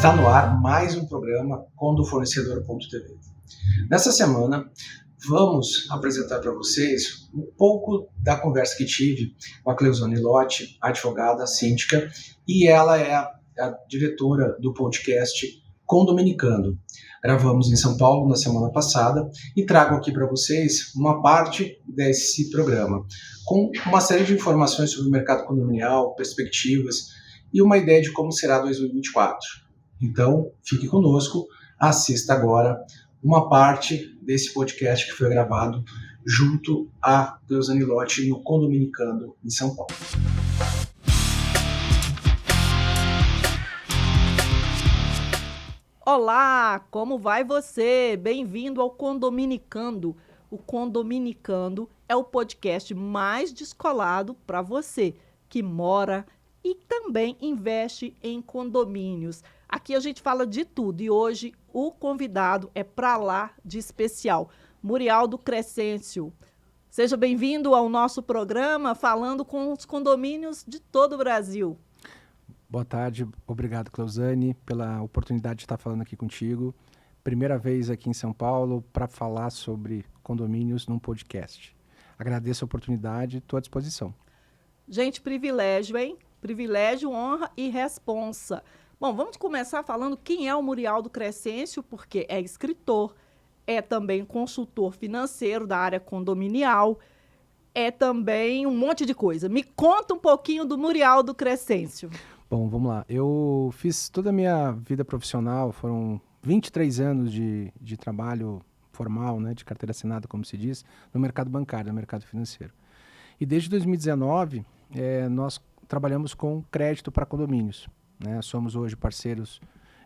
Está no ar mais um programa Condofornecedor.tv. Nessa semana, vamos apresentar para vocês um pouco da conversa que tive com a Cleuzane Lotti, advogada, síndica, e ela é a diretora do podcast Condominicando. Gravamos em São Paulo na semana passada e trago aqui para vocês uma parte desse programa, com uma série de informações sobre o mercado condominial, perspectivas e uma ideia de como será 2024. Então, fique conosco, assista agora uma parte desse podcast que foi gravado junto a Cleuzane Lotti no Condominicando em São Paulo. Olá, como vai você? Bem-vindo ao Condominicando. O Condominicando é o podcast mais descolado para você que mora e também investe em condomínios. Aqui a gente fala de tudo e hoje o convidado é para lá de especial, Murialdo Crescencio. Seja bem-vindo ao nosso programa, falando com os condomínios de todo o Brasil. Boa tarde, obrigado, Cleuzane, pela oportunidade de estar falando aqui contigo. Primeira vez aqui em São Paulo para falar sobre condomínios num podcast. Agradeço a oportunidade, estou à disposição. Gente, privilégio, hein? Privilégio, honra e responsa. Bom, vamos começar falando quem é o Murialdo Crescencio, porque é escritor, é também consultor financeiro da área condominial, é também um monte de coisa. Me conta um pouquinho do Murialdo Crescencio. Bom, vamos lá. Eu fiz toda a minha vida profissional, foram 23 anos de trabalho formal, né, de carteira assinada, como se diz, no mercado bancário, no mercado financeiro. E desde 2019, nós trabalhamos com crédito para condomínios. Né? Somos hoje parceiros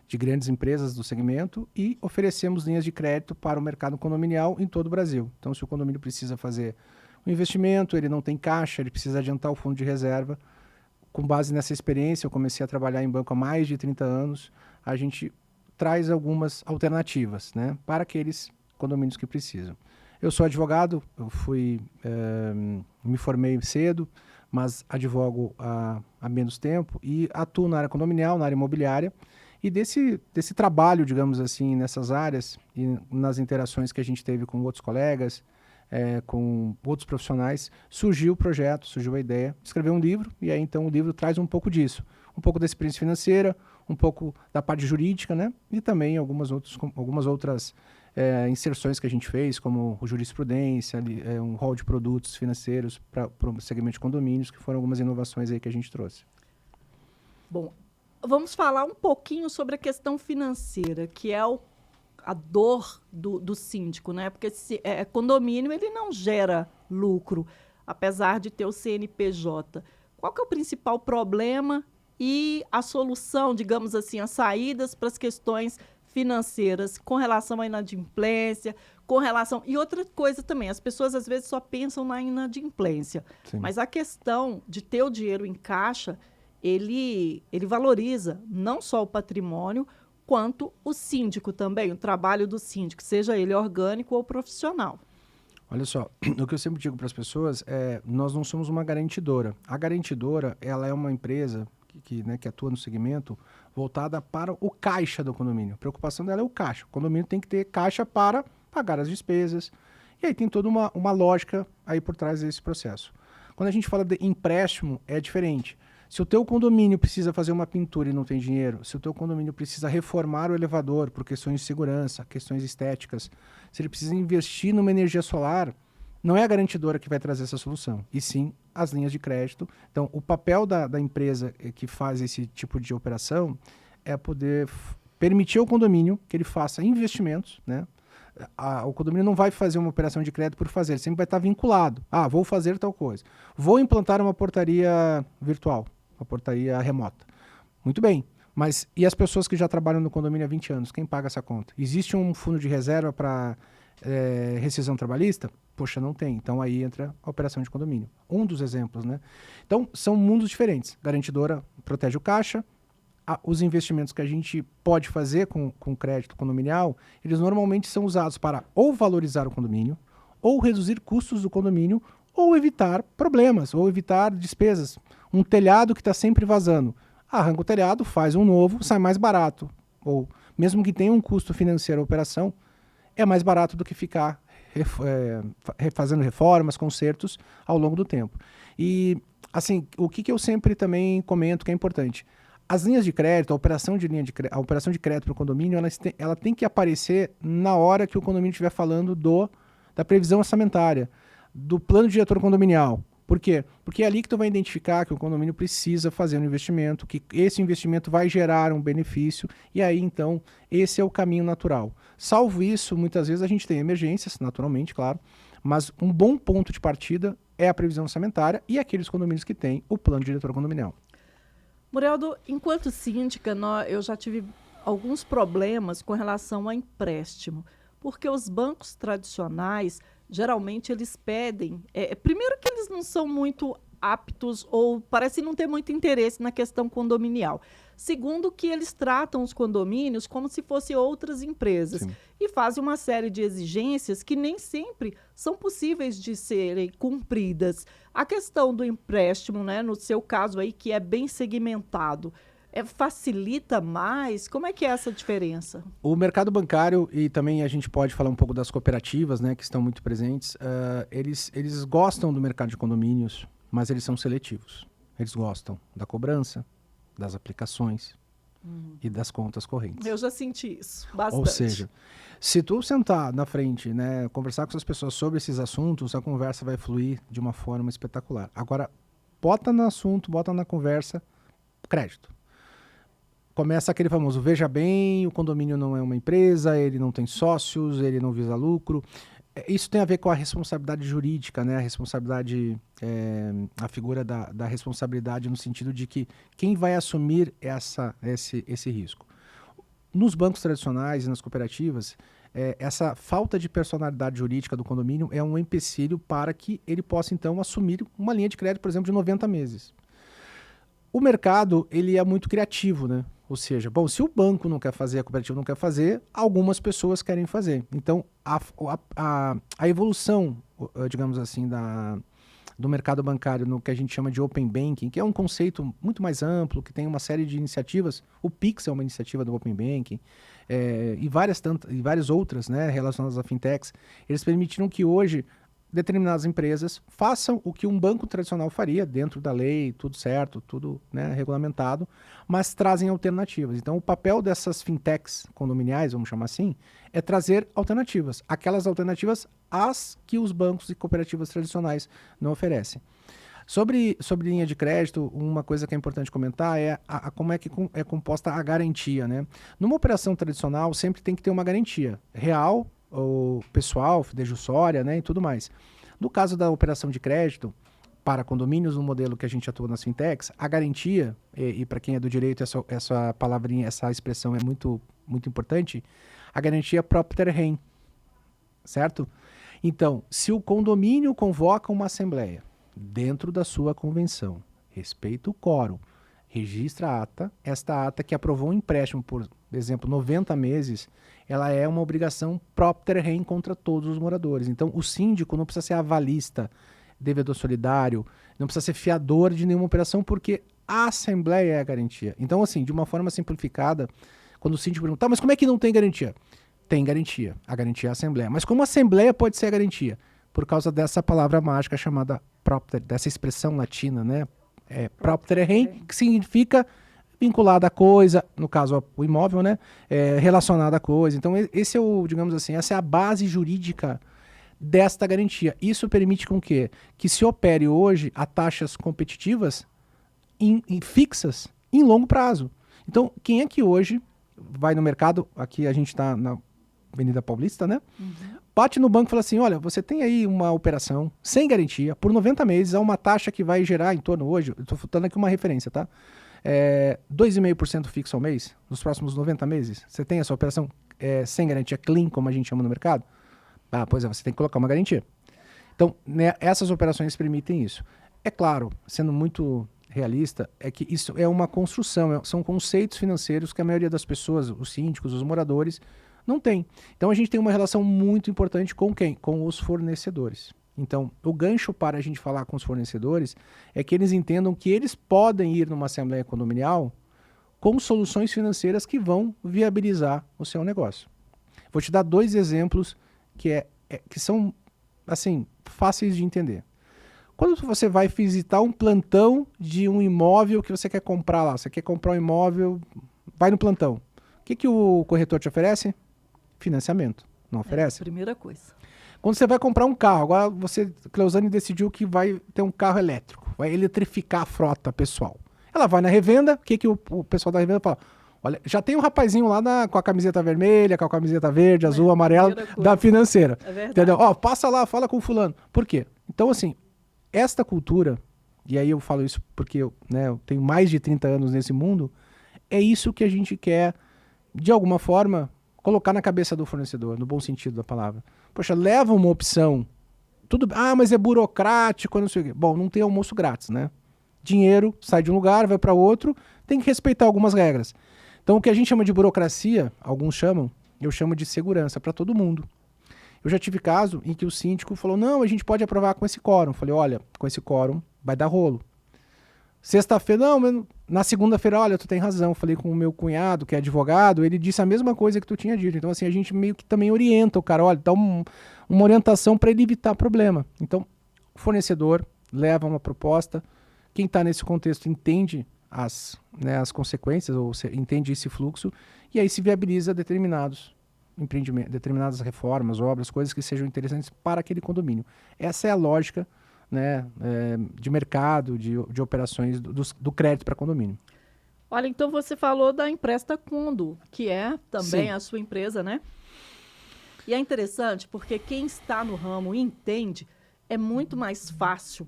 de grandes empresas do segmento e oferecemos linhas de crédito para o mercado condominial em todo o Brasil. Então, se o condomínio precisa fazer um investimento, ele não tem caixa, ele precisa adiantar o fundo de reserva. Com base nessa experiência, eu comecei a trabalhar em banco há mais de 30 anos. A gente traz algumas alternativas, né, para aqueles condomínios que precisam. Eu sou advogado, eu me formei cedo, mas advogo há menos tempo e atuo na área condominial, na área imobiliária. E desse trabalho, digamos assim, nessas áreas e nas interações que a gente teve com outros colegas, com outros profissionais, surgiu o projeto, surgiu a ideia de escrever um livro, e aí então o livro traz um pouco disso, um pouco da experiência financeira, um pouco da parte jurídica, né? E também algumas outras inserções que a gente fez, como o jurisprudência, um rol de produtos financeiros para o segmento de condomínios, que foram algumas inovações aí que a gente trouxe. Bom, vamos falar um pouquinho sobre a questão financeira, que é a dor do síndico, né? Porque condomínio ele não gera lucro, apesar de ter o CNPJ. Qual que é o principal problema e a solução, digamos assim, as saídas para as questões financeiras com relação à inadimplência, com relação... E outra coisa também, as pessoas às vezes só pensam na inadimplência, Sim. mas a questão de ter o dinheiro em caixa, ele valoriza não só o patrimônio, quanto o síndico também, o trabalho do síndico, seja ele orgânico ou profissional. Olha só, o que eu sempre digo para as pessoas é, nós não somos uma garantidora. A garantidora, ela é uma empresa que atua no segmento voltada para o caixa do condomínio. A preocupação dela é o caixa. O condomínio tem que ter caixa para pagar as despesas. E aí tem toda uma lógica aí por trás desse processo. Quando a gente fala de empréstimo, é diferente. Se o teu condomínio precisa fazer uma pintura e não tem dinheiro, se o teu condomínio precisa reformar o elevador por questões de segurança, questões estéticas, se ele precisa investir numa energia solar, não é a garantidora que vai trazer essa solução, e sim as linhas de crédito. Então, o papel da empresa que faz esse tipo de operação é poder permitir ao condomínio que ele faça investimentos, né? O condomínio não vai fazer uma operação de crédito por fazer, ele sempre vai estar vinculado. Vou fazer tal coisa. Vou implantar uma portaria virtual, uma portaria remota. Muito bem, mas e as pessoas que já trabalham no condomínio há 20 anos? Quem paga essa conta? Existe um fundo de reserva para rescisão trabalhista? Poxa, não tem. Então aí entra a operação de condomínio. Um dos exemplos, né? Então são mundos diferentes. Garantidora protege o caixa. Os investimentos que a gente pode fazer com crédito condominial, eles normalmente são usados para ou valorizar o condomínio, ou reduzir custos do condomínio, ou evitar problemas, ou evitar despesas. Um telhado que está sempre vazando. Arranca o telhado, faz um novo, sai mais barato. ou mesmo que tenha um custo financeiro a operação, é mais barato do que ficar fazendo reformas, consertos ao longo do tempo. E, assim, o que eu sempre também comento que é importante, as linhas de crédito, a operação de crédito para o condomínio, ela tem que aparecer na hora que o condomínio estiver falando da previsão orçamentária, do plano diretor condominial. Por quê? Porque é ali que tu vai identificar que o condomínio precisa fazer um investimento, que esse investimento vai gerar um benefício, e aí, então, esse é o caminho natural. Salvo isso, muitas vezes a gente tem emergências, naturalmente, claro, mas um bom ponto de partida é a previsão orçamentária e aqueles condomínios que têm o plano diretor condominial. Murieldo, enquanto síndica, eu já tive alguns problemas com relação a empréstimo, porque os bancos tradicionais, geralmente, eles pedem... primeiro que eles não são muito aptos ou parecem não ter muito interesse na questão condominial. Segundo, que eles tratam os condomínios como se fossem outras empresas. Sim. E fazem uma série de exigências que nem sempre são possíveis de serem cumpridas. A questão do empréstimo, né, no seu caso aí, que é bem segmentado, facilita mais? Como é que é essa diferença? O mercado bancário, e também a gente pode falar um pouco das cooperativas, né, que estão muito presentes, eles gostam do mercado de condomínios, mas eles são seletivos. Eles gostam da cobrança, das aplicações e das contas correntes. Eu já senti isso, bastante. Ou seja, se tu sentar na frente, né, conversar com essas pessoas sobre esses assuntos, a conversa vai fluir de uma forma espetacular. Agora, bota no assunto, bota na conversa, crédito. Começa aquele famoso, veja bem, o condomínio não é uma empresa, ele não tem sócios, ele não visa lucro. Isso tem a ver com a responsabilidade jurídica, né? A responsabilidade, a figura da responsabilidade no sentido de que quem vai assumir esse risco. Nos bancos tradicionais e nas cooperativas, essa falta de personalidade jurídica do condomínio é um empecilho para que ele possa, então, assumir uma linha de crédito, por exemplo, de 90 meses. O mercado, ele é muito criativo, né? Ou seja, bom, se o banco não quer fazer, a cooperativa não quer fazer, algumas pessoas querem fazer. Então, a evolução, digamos assim, do mercado bancário no que a gente chama de Open Banking, que é um conceito muito mais amplo, que tem uma série de iniciativas, o Pix é uma iniciativa do Open Banking, e várias outras, né, relacionadas a fintechs, eles permitiram que hoje determinadas empresas façam o que um banco tradicional faria, dentro da lei, tudo certo, tudo, né, regulamentado, mas trazem alternativas. Então, o papel dessas fintechs condominiais, vamos chamar assim, é trazer alternativas. Aquelas alternativas às que os bancos e cooperativas tradicionais não oferecem. Sobre linha de crédito, uma coisa que é importante comentar é como é que é composta a garantia, né? Numa operação tradicional, sempre tem que ter uma garantia real, ou pessoal, fidejussória, né, e tudo mais. No caso da operação de crédito, para condomínios, no modelo que a gente atua nas fintechs, a garantia, e para quem é do direito, essa palavrinha, essa expressão é muito, muito importante, a garantia propter rem, certo? Então, se o condomínio convoca uma assembleia dentro da sua convenção, respeita o quórum, registra a ata, esta ata que aprovou um empréstimo por exemplo, 90 meses, ela é uma obrigação propter rem contra todos os moradores. Então, o síndico não precisa ser avalista, devedor solidário, não precisa ser fiador de nenhuma operação, porque a assembleia é a garantia. Então, assim, de uma forma simplificada, quando o síndico pergunta, mas como é que não tem garantia? Tem garantia. A garantia é a assembleia. Mas como a assembleia pode ser a garantia? Por causa dessa palavra mágica chamada propter, dessa expressão latina, né? Propter rem, que significa vinculada à coisa, no caso o imóvel, né, relacionada à coisa. Então esse é digamos assim, essa é a base jurídica desta garantia. Isso permite com que se opere hoje a taxas competitivas fixas em longo prazo. Então, quem é que hoje vai no mercado, aqui a gente está na Avenida Paulista, né? Uhum. Bate no banco e fala assim, olha, você tem aí uma operação sem garantia, por 90 meses, há uma taxa que vai gerar em torno hoje, eu estou dando aqui uma referência, tá? 2,5% fixo ao mês, nos próximos 90 meses. Você tem essa operação sem garantia clean, como a gente chama no mercado? Pois é, você tem que colocar uma garantia. Então, né, essas operações permitem isso. É claro, sendo muito realista, é que isso é uma construção, são conceitos financeiros que a maioria das pessoas, os síndicos, os moradores, não tem. Então, a gente tem uma relação muito importante com quem? Com os fornecedores. Então, o gancho para a gente falar com os fornecedores é que eles entendam que eles podem ir numa assembleia condominial com soluções financeiras que vão viabilizar o seu negócio. Vou te dar 2 exemplos que são assim, fáceis de entender. Quando você vai visitar um plantão de um imóvel que você quer comprar lá, você quer comprar um imóvel, vai no plantão. O que o corretor te oferece? Financiamento. Não oferece? Primeira coisa. Quando você vai comprar um carro, agora Cleuzane decidiu que vai ter um carro elétrico, vai eletrificar a frota pessoal. Ela vai na revenda, o que o pessoal da revenda fala? Olha, já tem um rapazinho lá com a camiseta vermelha, com a camiseta verde, azul, amarela, da financeira. É verdade. Entendeu? Ó, passa lá, fala com o fulano. Por quê? Então, assim, esta cultura, e aí eu falo isso porque eu tenho mais de 30 anos nesse mundo, é isso que a gente quer, de alguma forma, colocar na cabeça do fornecedor, no bom sentido da palavra. Poxa, leva uma opção. Mas é burocrático, não sei o quê. Bom, não tem almoço grátis, né? Dinheiro sai de um lugar, vai para outro, tem que respeitar algumas regras. Então, o que a gente chama de burocracia, alguns chamam, eu chamo de segurança para todo mundo. Eu já tive caso em que o síndico falou, não, a gente pode aprovar com esse quórum. Eu falei, olha, com esse quórum vai dar rolo. Sexta-feira, não, na segunda-feira, olha, tu tem razão. Eu falei com o meu cunhado, que é advogado, ele disse a mesma coisa que tu tinha dito. Então, assim, a gente meio que também orienta o cara, olha, dá uma orientação para ele evitar problema. Então, o fornecedor leva uma proposta, quem está nesse contexto entende as consequências, ou entende esse fluxo, e aí se viabiliza determinados empreendimentos, determinadas reformas, obras, coisas que sejam interessantes para aquele condomínio. Essa é a lógica, né, de mercado, de operações do crédito para condomínio. Olha, então você falou da Empresta Condo, que é também Sim. a sua empresa, né? E é interessante porque quem está no ramo e entende, é muito mais fácil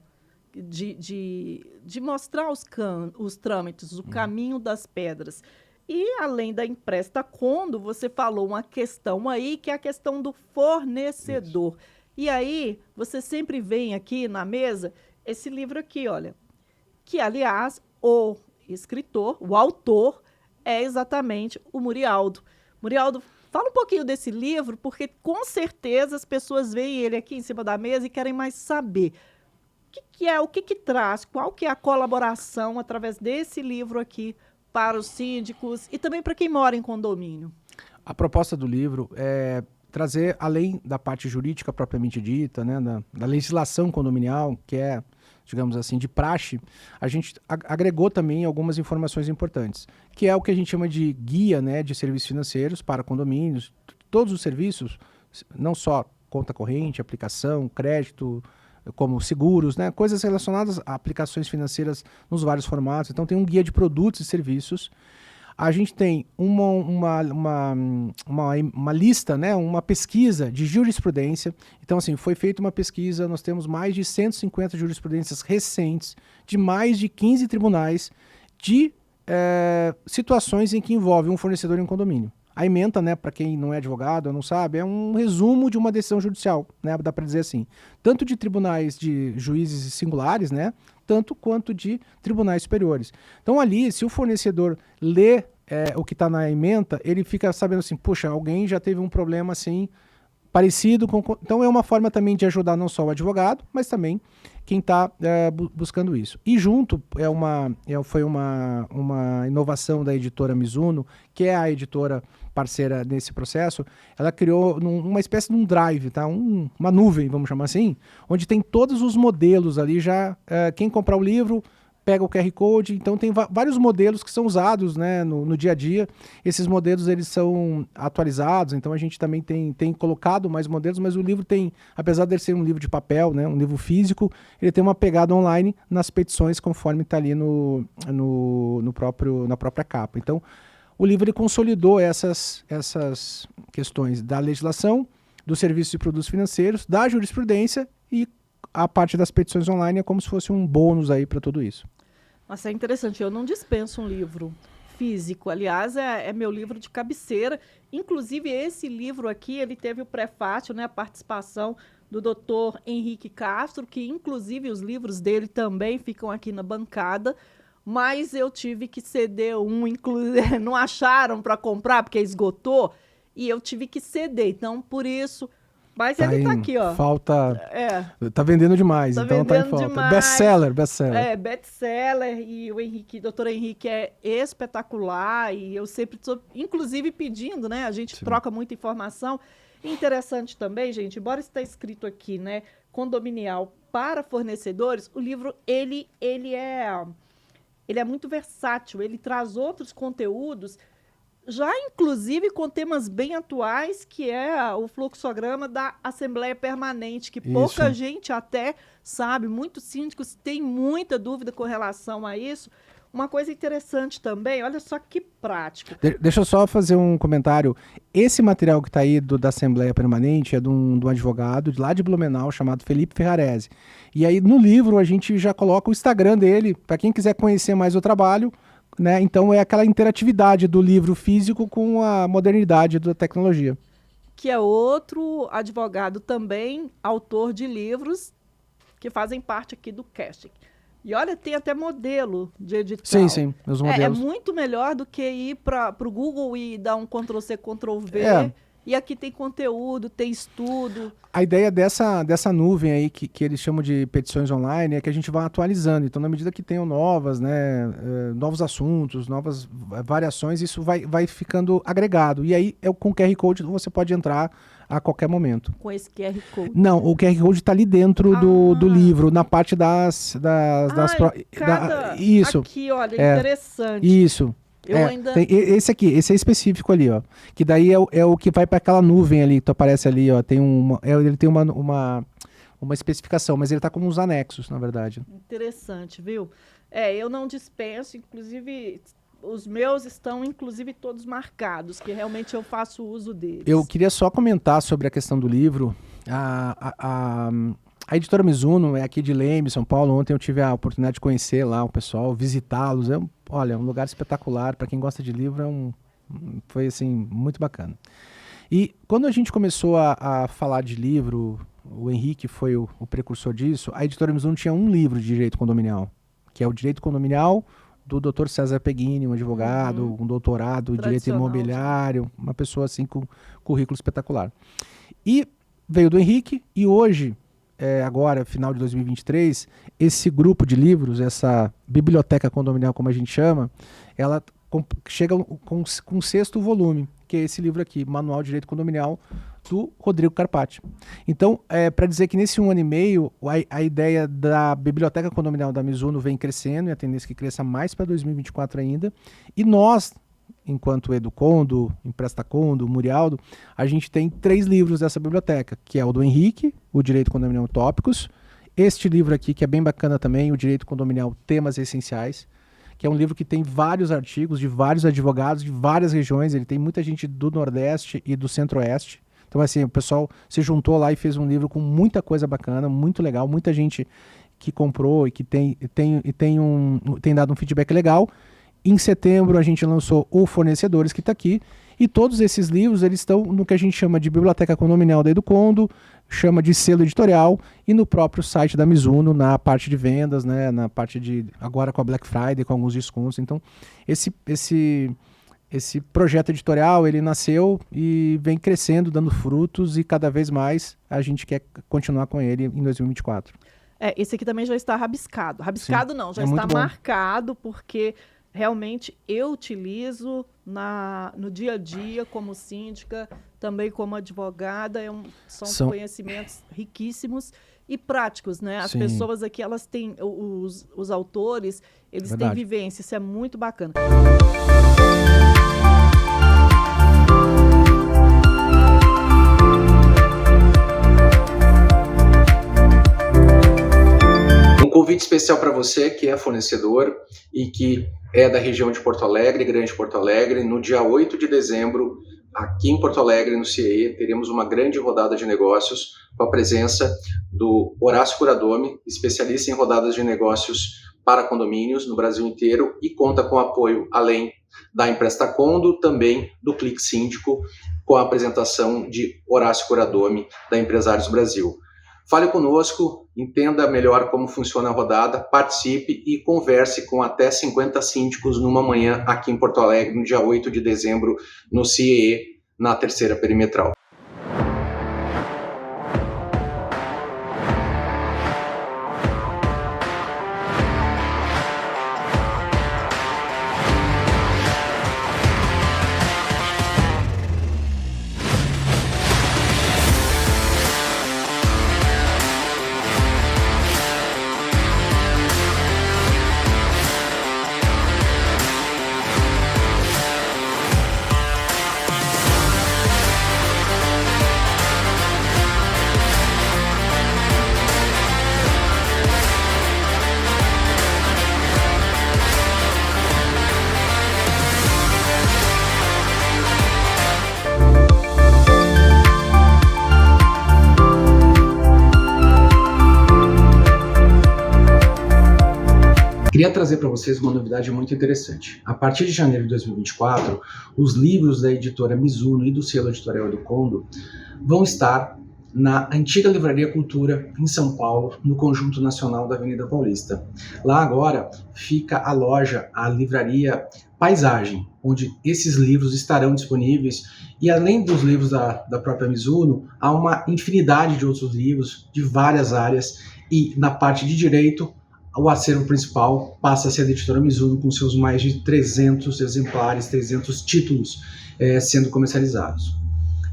de mostrar os trâmites, o caminho das pedras. E, além da Empresta Condo, você falou uma questão aí, que é a questão do fornecedor. Isso. E aí, você sempre vem aqui na mesa, esse livro aqui, olha, que, aliás, o escritor, o autor, é exatamente o Murialdo. Murialdo, fala um pouquinho desse livro, porque, com certeza, as pessoas veem ele aqui em cima da mesa e querem mais saber. O que traz, qual que é a colaboração através desse livro aqui para os síndicos e também para quem mora em condomínio? A proposta do livro é trazer, além da parte jurídica propriamente dita, né, da legislação condominial, que é, digamos assim, de praxe, a gente agregou também algumas informações importantes, que é o que a gente chama de guia, né, de serviços financeiros para condomínios, todos os serviços, não só conta corrente, aplicação, crédito, como seguros, né? Coisas relacionadas a aplicações financeiras nos vários formatos. Então, tem um guia de produtos e serviços. A gente tem uma lista, né? Uma pesquisa de jurisprudência. Então, assim, foi feita uma pesquisa, nós temos mais de 150 jurisprudências recentes, de mais de 15 tribunais, de situações em que envolve um fornecedor em um condomínio. A ementa, né, para quem não é advogado ou não sabe, é um resumo de uma decisão judicial, né, dá para dizer assim. Tanto de tribunais de juízes singulares, né, tanto quanto de tribunais superiores. Então ali, se o fornecedor lê o que está na ementa, ele fica sabendo assim, puxa, alguém já teve um problema assim, parecido com... Então é uma forma também de ajudar não só o advogado, mas também quem está buscando isso. E junto, foi uma inovação da editora Mizuno, que é a editora parceira nesse processo. Ela criou uma espécie de um drive, tá? Uma nuvem, vamos chamar assim, onde tem todos os modelos ali já. Quem comprar o livro pega o QR Code, então tem vários modelos que são usados, né, no dia a dia. Esses modelos eles são atualizados, então a gente também tem colocado mais modelos, mas o livro tem, apesar de ele ser um livro de papel, né, um livro físico, ele tem uma pegada online nas petições, conforme está ali na própria capa. Então, o livro ele consolidou essas questões da legislação, do serviço de produtos financeiros, da jurisprudência, e a parte das petições online é como se fosse um bônus aí para tudo isso. Nossa, é interessante. Eu não dispenso um livro físico. Aliás, é meu livro de cabeceira. Inclusive, esse livro aqui, ele teve o prefácio, né, a participação do Dr. Henrique Castro, que inclusive os livros dele também ficam aqui na bancada, mas eu tive que ceder inclusive não acharam para comprar porque esgotou, e eu tive que ceder. Então, por isso, Mas ele tá aqui, ó. Falta. É. Tá vendendo demais, Tá então tá em vendendo falta. demais. Best-seller. Best-seller, e o Henrique, doutor Henrique é espetacular, e eu sempre estou, inclusive, pedindo, né? A gente troca muita informação. Interessante também, gente, embora esteja escrito aqui, né? Condominial para fornecedores, o livro, ele é muito versátil, ele traz outros conteúdos, já inclusive com temas bem atuais, que é o fluxograma da Assembleia Permanente, que pouca gente até sabe, muitos síndicos têm muita dúvida com relação a isso. Uma coisa interessante também, olha só que prático. Deixa eu só fazer um comentário. Esse material que está aí da Assembleia Permanente é de um advogado lá de Blumenau chamado Felipe Ferrarese. E aí no livro a gente já coloca o Instagram dele, para quem quiser conhecer mais o trabalho, né? Então é aquela interatividade do livro físico com a modernidade da tecnologia. Que é outro advogado também, autor de livros que fazem parte aqui do casting. E olha, tem até modelo de edital. Sim, os modelos. É muito melhor do que ir para o Google e dar um Ctrl+C, Ctrl+V. E aqui tem conteúdo, tem estudo. A ideia dessa nuvem aí, que eles chamam de petições online, é que a gente vai atualizando. Então, na medida que tenham novos assuntos, novas variações, isso vai ficando agregado. E aí, com o QR Code, você pode entrar a qualquer momento. Com esse QR Code? Não, o QR Code está ali dentro do livro, na parte isso. Aqui, olha, interessante. Isso. Esse é específico ali, ó. Que daí é o que vai para aquela nuvem ali, que aparece ali, ó. Ele tem uma especificação, mas ele tá como uns anexos, na verdade. Interessante, viu? Eu não dispenso, inclusive, os meus estão, inclusive, todos marcados, que realmente eu faço uso deles. Eu queria só comentar sobre a questão do livro. A editora Mizuno é aqui de Leme, São Paulo. Ontem eu tive a oportunidade de conhecer lá o pessoal, visitá-los. Olha, um lugar espetacular. Para quem gosta de livro, foi assim, muito bacana. E quando a gente começou a falar de livro, o Henrique foi o precursor disso, a editora Mizuno tinha um livro de direito condominial, que é o Direito Condominial, do Dr. César Peguini, um advogado, um doutorado em direito imobiliário, uma pessoa assim com currículo espetacular. E veio do Henrique, e hoje, agora, final de 2023, esse grupo de livros, essa biblioteca condominial, como a gente chama, ela chega com o 6º volume, que é esse livro aqui, Manual de Direito Condominial, do Rodrigo Carpati. Então, para dizer que nesse 1 ano e meio, a ideia da biblioteca condominial da Mizuno vem crescendo, e a tendência é que cresça mais para 2024 ainda, e nós, enquanto Educondo, Emprestacondo, Murialdo, a gente tem 3 livros dessa biblioteca, que é o do Henrique, o Direito Condominial Tópicos, este livro aqui, que é bem bacana também, o Direito Condominial Temas Essenciais, que é um livro que tem vários artigos de vários advogados de várias regiões, ele tem muita gente do Nordeste e do Centro-Oeste. Então, assim, o pessoal se juntou lá e fez um livro com muita coisa bacana, muito legal, muita gente que comprou e que tem dado um feedback legal. Em setembro, a gente lançou o Fornecedores, que está aqui, e todos esses livros eles estão no que a gente chama de Biblioteca Condominial da Educondo, chama de selo editorial, e no próprio site da Mizuno, na parte de vendas, né, na parte de, agora com a Black Friday, com alguns descontos. Então, esse projeto editorial, ele nasceu e vem crescendo, dando frutos, e cada vez mais a gente quer continuar com ele em 2024. Esse aqui também já está rabiscado. Rabiscado Sim, não, já está marcado, porque realmente eu utilizo no dia a dia como síndica, também como advogada. São conhecimentos riquíssimos e práticos, né? As pessoas aqui, elas têm, os autores, eles têm vivência, isso é muito bacana. Um convite especial para você que é fornecedor e que é da região de Porto Alegre, Grande Porto Alegre. No dia 8 de dezembro, aqui em Porto Alegre, no CIE, teremos uma grande rodada de negócios com a presença do Horácio Curadomi, especialista em rodadas de negócios para condomínios no Brasil inteiro, e conta com apoio, além da Emprestacondo, também do Clique Síndico, com a apresentação de Horácio Curadomi, da Empresários Brasil. Fale conosco, entenda melhor como funciona a rodada, participe e converse com até 50 síndicos numa manhã aqui em Porto Alegre, no dia 8 de dezembro, no CIE, na 3ª Perimetral. Queria trazer para vocês uma novidade muito interessante. A partir de janeiro de 2024, os livros da editora Mizuno e do selo editorial do Condor vão estar na antiga Livraria Cultura, em São Paulo, no Conjunto Nacional da Avenida Paulista. Lá agora fica a loja, a livraria Paisagem, onde esses livros estarão disponíveis, e além dos livros da própria Mizuno, há uma infinidade de outros livros de várias áreas, e na parte de direito, o acervo principal passa a ser da editora Mizuno, com seus mais de 300 exemplares, 300 títulos sendo comercializados.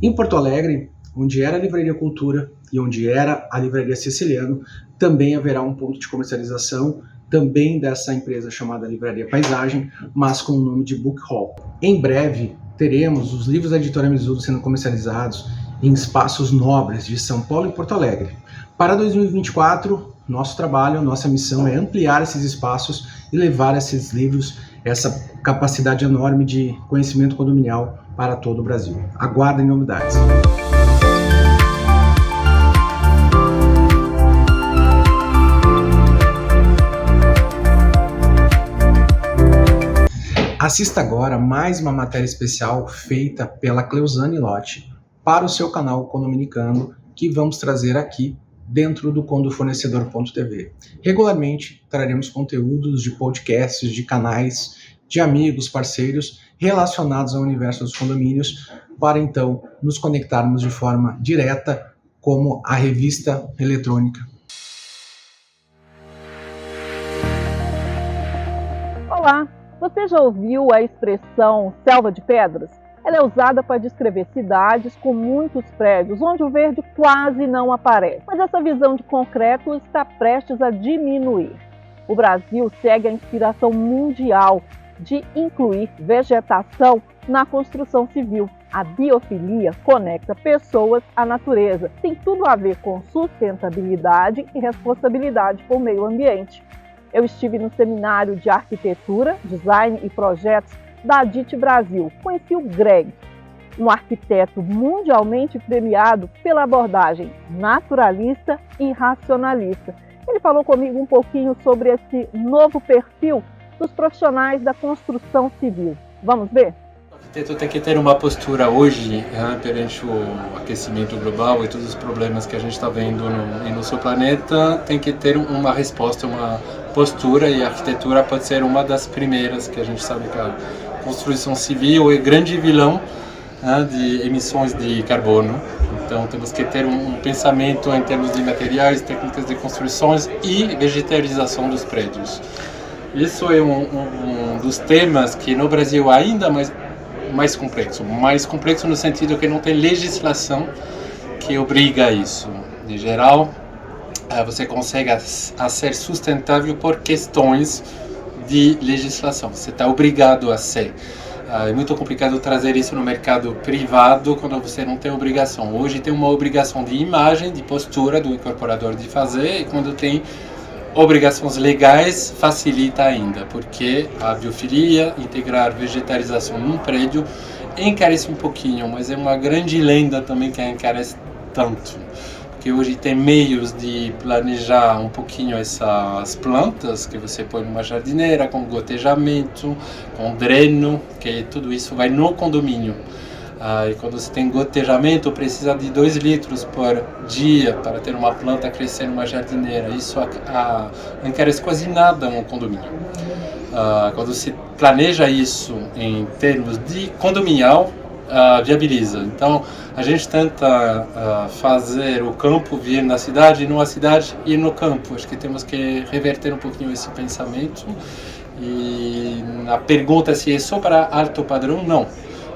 Em Porto Alegre, onde era a Livraria Cultura e onde era a Livraria Siciliano, também haverá um ponto de comercialização, também dessa empresa chamada Livraria Paisagem, mas com o nome de Book Hall. Em breve, teremos os livros da editora Mizuno sendo comercializados em espaços nobres de São Paulo e Porto Alegre. Para 2024, nosso trabalho, nossa missão é ampliar esses espaços e levar esses livros, essa capacidade enorme de conhecimento condominial para todo o Brasil. Aguardem novidades. Assista agora mais uma matéria especial feita pela Cleuzane Lotti para o seu canal Condominicando, que vamos trazer aqui dentro do condofornecedor.tv. Regularmente traremos conteúdos de podcasts, de canais, de amigos, parceiros relacionados ao universo dos condomínios, para então nos conectarmos de forma direta como a revista eletrônica. Olá! Você já ouviu a expressão selva de pedras? Ela é usada para descrever cidades com muitos prédios, onde o verde quase não aparece. Mas essa visão de concreto está prestes a diminuir. O Brasil segue a inspiração mundial de incluir vegetação na construção civil. A biofilia conecta pessoas à natureza. Tem tudo a ver com sustentabilidade e responsabilidade com o meio ambiente. Eu estive no seminário de arquitetura, design e projetos da Adit Brasil. Conheci o Greg, um arquiteto mundialmente premiado pela abordagem naturalista e racionalista. Ele falou comigo um pouquinho sobre esse novo perfil dos profissionais da construção civil. Vamos ver? O arquiteto tem que ter uma postura hoje, perante o aquecimento global e todos os problemas que a gente está vendo no nosso planeta, tem que ter uma resposta, uma postura, e a arquitetura pode ser uma das primeiras, que a gente sabe que a construção civil é grande vilão de emissões de carbono. Então temos que ter um pensamento em termos de materiais, técnicas de construções e vegetalização dos prédios. Isso é um dos temas que no Brasil é ainda mais complexo no sentido que não tem legislação que obriga a isso. Em geral, você consegue a ser sustentável por questões de legislação. Você está obrigado a ser. É muito complicado trazer isso no mercado privado quando você não tem obrigação. Hoje tem uma obrigação de imagem, de postura do incorporador de fazer, e quando tem obrigações legais facilita ainda, porque a biofilia, integrar vegetalização num prédio, encarece um pouquinho, mas é uma grande lenda também que encarece tanto. Porque hoje tem meios de planejar um pouquinho essas plantas que você põe numa jardineira, com gotejamento, com dreno, que tudo isso vai no condomínio. E quando você tem gotejamento, precisa de 2 litros por dia para ter uma planta crescer numa jardineira. Isso encarece quase nada um condomínio. Quando se planeja isso em termos de condominial, viabiliza. Então, a gente tenta fazer o campo vir na cidade, e não a cidade ir no campo. Acho que temos que reverter um pouquinho esse pensamento. E a pergunta se é só para alto padrão, não.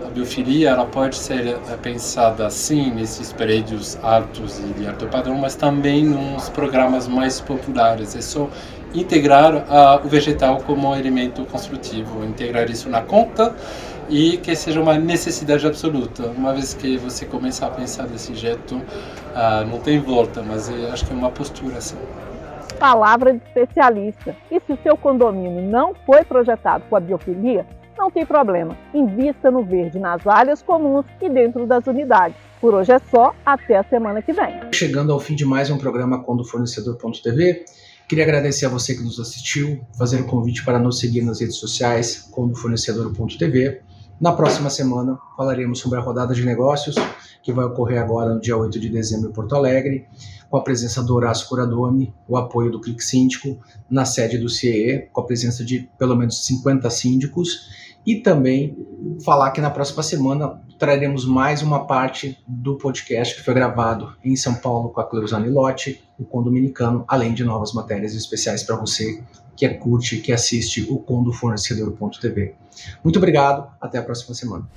A biofilia ela pode ser pensada sim nesses prédios altos e de alto padrão, mas também nos programas mais populares. É só integrar o vegetal como elemento construtivo, integrar isso na conta e que seja uma necessidade absoluta. Uma vez que você começa a pensar desse jeito, não tem volta, mas acho que é uma postura assim. Palavra de especialista. E se o seu condomínio não foi projetado com a biofilia, não tem problema. Invista no verde nas áreas comuns e dentro das unidades. Por hoje é só, até a semana que vem. Chegando ao fim de mais um programa Condofornecedor.tv, Queria agradecer a você que nos assistiu, fazer o convite para nos seguir nas redes sociais, como fornecedor.tv. Na próxima semana falaremos sobre a rodada de negócios, que vai ocorrer agora no dia 8 de dezembro em Porto Alegre, com a presença do Horácio Coradome, o apoio do Clique Síndico, na sede do CIE, com a presença de pelo menos 50 síndicos, e também falar que na próxima semana traremos mais uma parte do podcast que foi gravado em São Paulo com a Cleusane Lotti, o Condominicano, além de novas matérias especiais para você que curte, que assiste o Condofornecedor.tv. Muito obrigado, até a próxima semana.